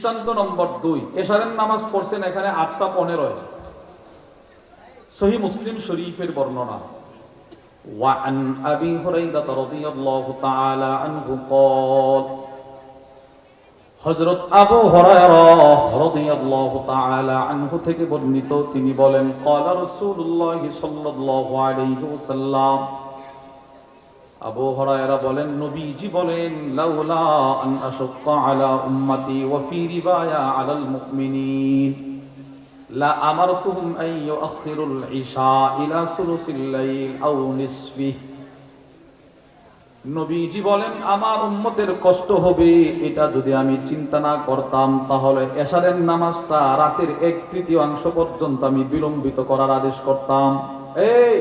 দৃষ্টান্ত নম্বর 2, এশারের নামাজ পড়ছেন এখানে 8:15 সহিহ মুসলিম শরীফের বর্ণনা। ওয়া আন আবি হুরায়রা রাদিয়াল্লাহু তাআলা আনহু قال হযরত আবু হুরায়রা রাদিয়াল্লাহু তাআলা আনহু থেকে বর্ণিত, তিনি বলেন ক্বালা রাসূলুল্লাহ সাল্লাল্লাহু আলাইহি ওয়াসাল্লাম, আবু হুরায়রা বলেন নবীজি বলেন লাউলা আন আশক্কা আলা উম্মতি ওয়া ফি রিওয়ায়া আলাল মুমিনিন লা আমারতুহুম আন ইউআখিরুল ইশা ইলা সুলুসিল লাইল আও নিসফিহি। নবীজি বলেন আমার উম্মতের কষ্ট হবে, এটা যদি আমি চিন্তা না করতাম তাহলে এশারের নামাজটা রাতের 1/3 পর্যন্ত আমি বিলম্বিত করার আদেশ করতাম। এই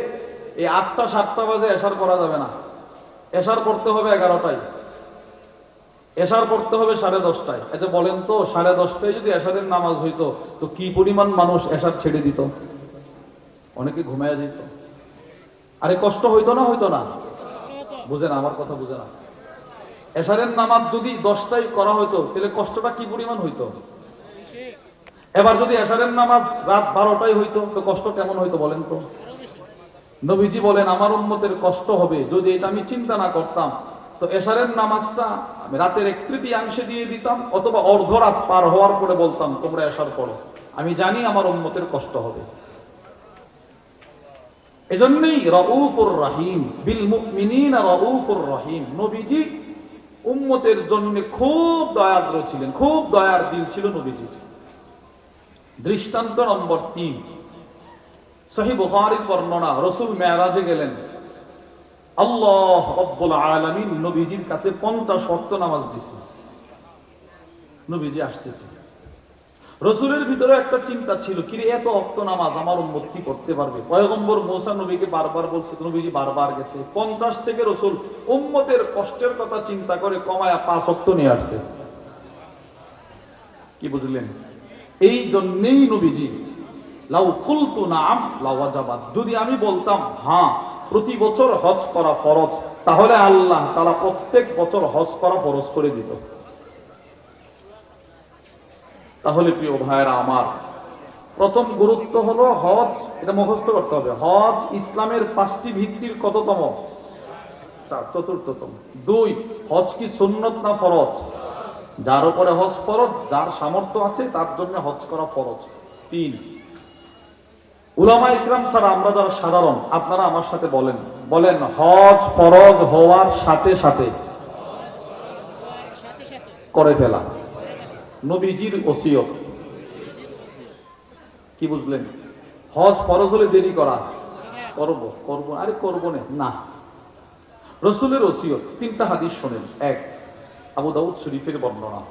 8টা-7টা বাজে এশার করা যাবে না, এশার পড়তে হবে 11টায়, এশার পড়তে হবে 10:30টায়। আচ্ছা বলেন তো 10:30টায় যদি এশারের নামাজ হইতো তো কি পরিমাণ মানুষ এশার ছেড়ে দিত? অনেকে ঘুমায় যেত। আরে কষ্ট হইতো না? হইতো না? বুঝেন আমার কথা, বুঝে না। এশারের নামাজ যদি 10টায় করা হইতো তাহলে কষ্টটা কি পরিমাণ হইতো? এবার যদি এশারের নামাজ রাত 12টায় হইতো তো কষ্ট কেমন হইতো বলেন তো? নবীজি বলেন আমার উম্মতের কষ্ট হবে যদি এটা আমি চিন্তা না করতাম, তো এশারের নামাজটা আমি রাতের 1/3 দিয়ে দিতাম, অথবা অর্ধরাত পার হওয়ার পরে বলতাম তোমরা এশার পড়ো, আমি জানি আমার উম্মতের কষ্ট হবে। এজন্যই রাউফুর রহিম বিল মুমিনিনা রাউফুর রহিম, নবীজি উম্মতের জন্য খুব দয়াদ্র ছিলেন, খুব দয়ার দিল ছিল নবীজি। দৃষ্টান্ত নম্বর 3, সহিহ বুখারীর বর্ণনা, রাসূল মেরাজে গেলেন, আল্লাহ রাব্বুল আলামিন নবীজির কাছে 50 ওয়াক্ত নামাজ দিয়েছেন। নবীজি আসতেছে, রাসূলের ভিতরে একটা চিন্তা ছিল, কি রে এত ওয়াক্ত নামাজ আমার উম্মত কি করতে পারবে? পয়গম্বর মুসা নবীকে বারবার বলছে, নবীজি বারবার গেছে, 50 থেকে রাসূল উম্মতের কষ্টের কথা চিন্তা করে কমায়া 5 ওয়াক্ত নিয়ে আসছে। কি বুঝলেন? এই জন্যই নবীজি লাউ কুলতু নাম লাওয়াজাবাত, যদি আমি বলতাম হ্যাঁ প্রতি বছর হজ করা ফরজ, তাহলে আল্লাহ তাআলা প্রত্যেক বছর হজ করা ফরজ করে দিত। তাহলে প্রিয় ভাইরা আমার, প্রথম গুরুত্ব হলো হজ, এটা মুখস্থ করতে হবে। হজ ইসলামের 5টি ভিত্তির কততম? 4, 4র্থতম। 2, হজ কি সুন্নত না ফরজ? যার উপরে হজ ফরজ, যার সামর্থ্য আছে তার জন্য হজ করা ফরজ। 3, উলামা ইকরাম ছাড়া আমরা যারা সাধারণ, আপনারা আমার সাথে বলেন বলেন হজ ফরজ হওয়ার সাথে সাথে করে ফেলা, নবীজির ওসিয়ত। কি বুঝলেন? হজ ফরজ হলে দেরি করা, করব আরে করব না, রাসূলের ওসিয়ত। 3টা হাদিস শুনেন। 1, আবু দাউদ শরীফের বর্ণনা,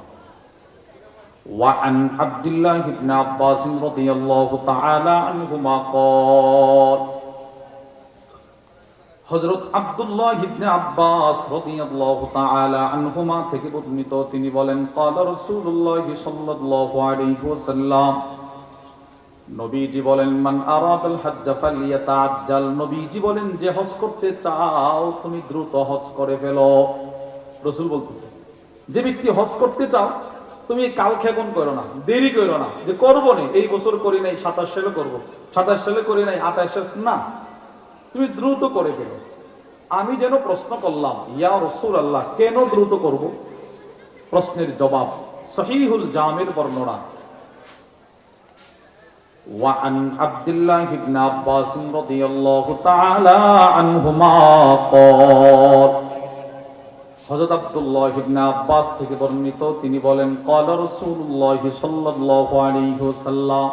ওয়া আন আব্দুল্লাহ ইবনে আব্বাস রাদিয়াল্লাহু তাআলা আনহুমা قال হযরত আব্দুল্লাহ ইবনে আব্বাস রাদিয়াল্লাহু তাআলা আনহুমা থেকে বর্ণিত, তিনি বলেন ক্বালা রাসূলুল্লাহ সাল্লাল্লাহু আলাইহি ওয়াসাল্লাম, নবীজি বলেন মান আরাদাল হজ্জ ফালিয়াতাআজ্জাল, নবীজি বলেন যে হজ করতে চাও তুমি দ্রুত হজ করে ফেলো। রাসূল বলতেছে যে ব্যক্তি হজ করতে চাও তুমি কালক্ষেপণ করো না, দেরি করো না, যে করবো না এই বছর করি নাই 27 সালে করব, 27 সালে করি নাই 28 সালে, না, তুমি দ্রুত করে ফেলো। আমি যেন প্রশ্ন করলাম ইয়া রাসূলুল্লাহ কেন দ্রুত করব? প্রশ্নের জবাব সহিহুল জামির বর্ণনা, ওয়া আন আব্দুল্লাহ ইবনে আব্বাস রাদিয়াল্লাহু তাআলা আনহুমা قال হযরত আব্দুল্লাহ ইবনে আব্বাস থেকে বর্ণিত, তিনি বলেন ক্বালা রাসূলুল্লাহ সাল্লাল্লাহু আলাইহি ওয়াসাল্লাম,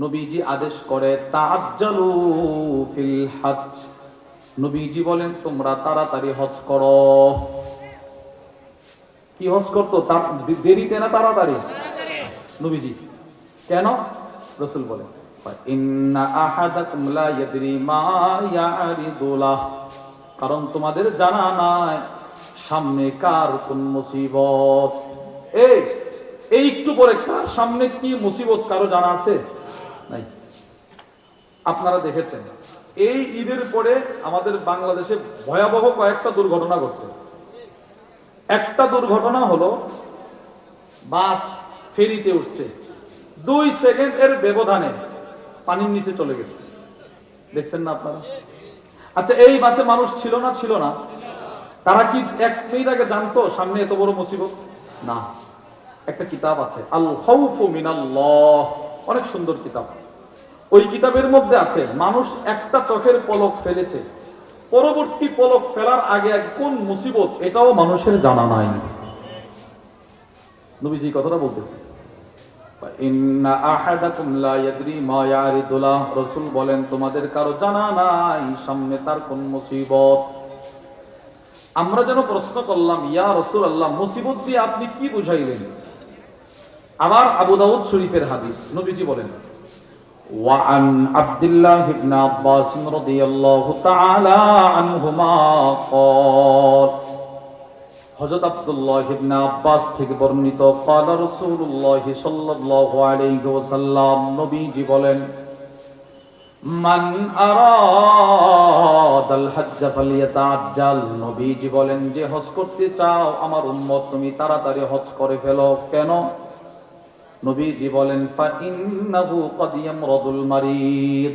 নবীজি আদেশ করে তাআজ্জালু ফিল হজ, নবীজি বলেন তোমরা তাড়াতাড়ি হজ করো। কি হজ করতো? দেরিতে না তাড়াতাড়ি? নবীজি কেন? রাসূল বলেন ইন্না আহাদাকুম লা ইয়াদরি মা ইয়ারিদু লাহ, কারণ তোমাদের জানা নাই সামনে কার কোন মুসিবত। এই একটু পরে কার সামনে কি মুসিবত কারো জানা আছে? নাই। আপনারা দেখেছেন এই ঈদের পরে আমাদের বাংলাদেশে ভয়াবহ কয়েকটা দুর্ঘটনা ঘটছে। একটা দুর্ঘটনা হলো বাস ফেরিতে উঠছে, 2 সেকেন্ড এর ব্যবধানে পানির নিচে চলে গেছে। দেখছেন না আপনারা? আচ্ছা, এই বাসে মানুষ ছিল না? ছিল না? তারা কি 1 মিনিট আগে জানতো সামনে এত বড় মুসিবত? না। একটা কিতাব আছে, আল খাউফু মিনাল্লাহ, অনেক সুন্দর কিতাব। ওই কিতাবের মধ্যে আছে মানুষ একটা চোখের পলক ফেলেছে, পরবর্তী পলক ফেলার আগে কোন মুসিবত এটাও মানুষের জানা নাই। নবীজি কথাটা বলতেছে, ইন্না আহাদাকুম লা ইয়াদরি মা ইয়ারিদু লাহ, রাসূল বলেন তোমাদের কারো জানা নাই সামনে তার কোন মুসিবত। আমরা যেন প্রশ্ন করলাম, ইয়া রাসূলুল্লাহ, মুসিবত দিয়ে আপনি কি বুঝাইলেন? আবার আবু দাউদ শরীফের হাদিস, নবীজি বলেন, ওয়া আন আব্দুল্লাহ ইবনে আব্বাস রাদিয়াল্লাহু তাআলা আনহুমা ক্বাল, হযরত আব্দুল্লাহ ইবনে আব্বাস থেকে বর্ণিত, ক্বালা রাসূলুল্লাহ সাল্লাল্লাহু আলাইহি ওয়াসাল্লাম, নবীজি বলেন, মান আরাদাল হজ্জ ফালিয়াতাআজ্জাল, নবীজি বলেন যে হজ করতে চাও আমার উম্মত তুমি তাড়াতাড়ি হজ করে ফেলো। কেন? নবীজি বলেন, ফা ইন্নাহু ক্বাদ ইয়ামরাদুল মারিদ,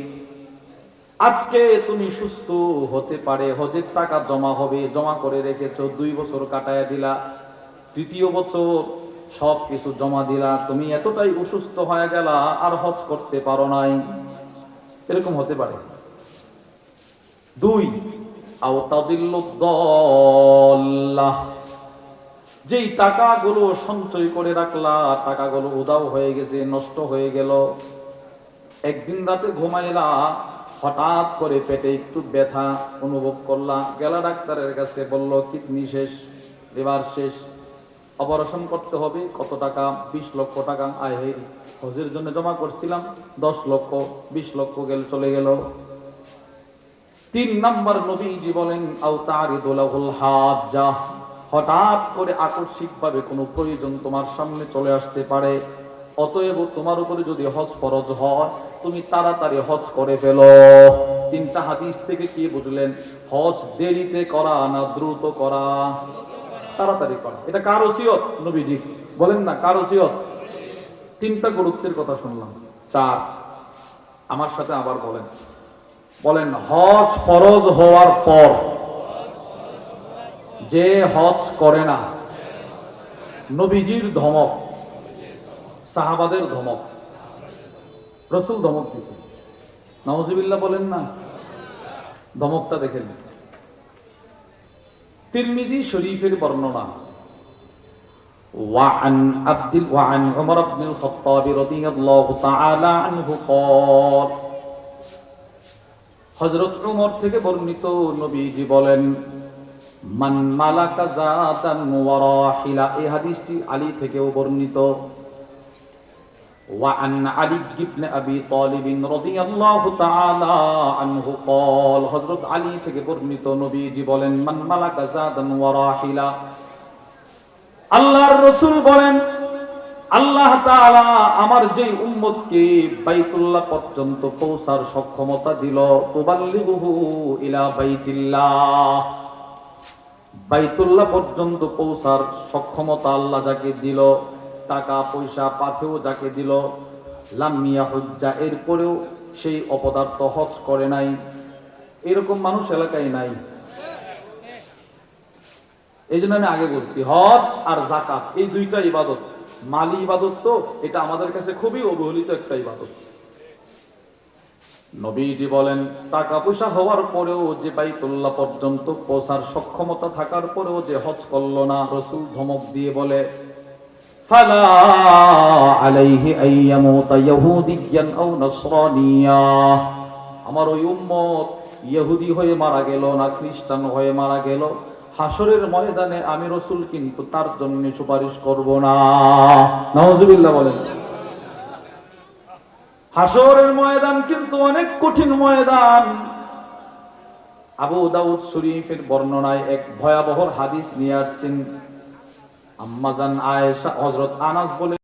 আজকে তুমি সুস্থ হতে পারে, হজের টাকা জমা হবে, জমা করে রেখেছো, 2 বছর কাটায় দিলা, 3য় বছর সব কিছু জমা দিলা, তুমি এতটাই অসুস্থ হয়ে গেলা আর হজ করতে পারো নাই, এরকম হতে পারে। 2, আও তাদিল্লু দাল্লাহ, যেই টাকাগুলো সঞ্চয় করে রাখলা টাকাগুলো উধাও হয়ে গেছে, নষ্ট হয়ে গেল। একদিন রাতে ঘুমাইলা, হঠাৎ করে পেটে একটু ব্যথা অনুভব করলা, গেলা ডাক্তারের কাছে, বলল কিডনি শেষ, লিভার শেষ, অপারেশন করতে হবে। কত টাকা? 20 লক্ষ টাকা। আয় হে, হজের জন্য জমা করছিলাম 10 লক্ষ, 20 লক্ষ গেল, চলে গেল। 3 নাম্বার, নবীজি বলেন, আও তারিদু লাহুল হাজ্জা, হঠাৎ করে আকস্মিকভাবে কোনো প্রয়োজন তোমার সামনে চলে আসতে পারে, অতএব তোমার উপরে যদি হজ ফরজ হয় তুমি তাড়াতাড়ি হজ করে ফেলো। 3টা হাদিস থেকে কি বুঝলেন? হজ দেরিতে করা না দ্রুত করা? তাড়াতাড়ি করা। এটা কার ওসিয়ত? নবীজি বলেন না, কার ওসিয়ত? 3টা গুরুত্বের কথা শুনলাম। 4, আমার সাথে আবার বলেন, বলেন, হজ ফরজ হওয়ার পর যে হজ করে না, নবীজির ধমক, সাহাবাদের ধমক, রাসূল ধমক দিয়েছে, নাউজুবিল্লাহ বলেন না। ধমকটা দেখেন, তিরমিজি শরীফের বর্ণনা, ওয়ান উমর ইবনে খাত্তাব রাদিয়াল্লাহু তাআলা আনহু ক্বাল, হযরত উমর থেকে বর্ণিত, নবীজি বলেন, মান মালাকা যাতান ওয়া রাহিলা, এই হাদিসটি আলী থেকেও বর্ণিত। ওয়া আন আলী ইবনে আবি তালিব রাদিয়াল্লাহু তাআলা আনহু ক্বাল, হযরত আলী থেকে বর্ণিত, নবীজি বলেন, মান মালাকা যাতান ওয়া রাহিলা, আল্লাহর রাসূল বলেন, আল্লাহ তাআলা আমার যে উম্মতকে বাইতুল্লাহ পর্যন্ত পৌঁছার সক্ষমতা দিল, তুবাল্লিগুহু ইলা বাইতিল্লাহ, বাইতুল্লাহ পর্যন্ত পৌঁছার সক্ষমতা আল্লাহ যাকে দিল, টাকা পয়সা পাথেও যাকে দিল, লাম ইয়াহুজ্জা, এরপরেও সেই অপদার্থ হজ করে নাই, এরকম মানুষ এলাকায় নাই। এই জন্য আমি আগে বলছি, হজ আর যাকাত এই 2টা ইবাদত, মালি ইবাদত, তো এটা আমাদের কাছে খুবই অবহেলিত একটা ইবাদত। নবীজি বলেন, টাকা পয়সা হওয়ার পরেও যে বাইতুল্লাহ পর্যন্ত পৌঁছার সক্ষমতা থাকার পরেও যে হজ করলো না, রাসূল ধমক দিয়ে বলে, ফালা আলাইহি আইয়ামুতা ইহুদিয়ান আও নাসরানিয়া, আমার ওই উম্মত ইহুদি হয়ে মারা গেল না খ্রিস্টান হয়ে মারা গেল, হাসরের ময়দানে আমি রাসূল কিন্তু তার জন্য সুপারিশ করব না। নাউজুবিল্লাহ বলেন। হাসরের ময়দান কিন্তু অনেক কঠিন ময়দান। আবু দাউদ শরীফের বর্ণনায় এক ভয়াবহ হাদিস নিয়ে আসছেন। আম্মা জান আয়েশা, হযরত আনাস বলে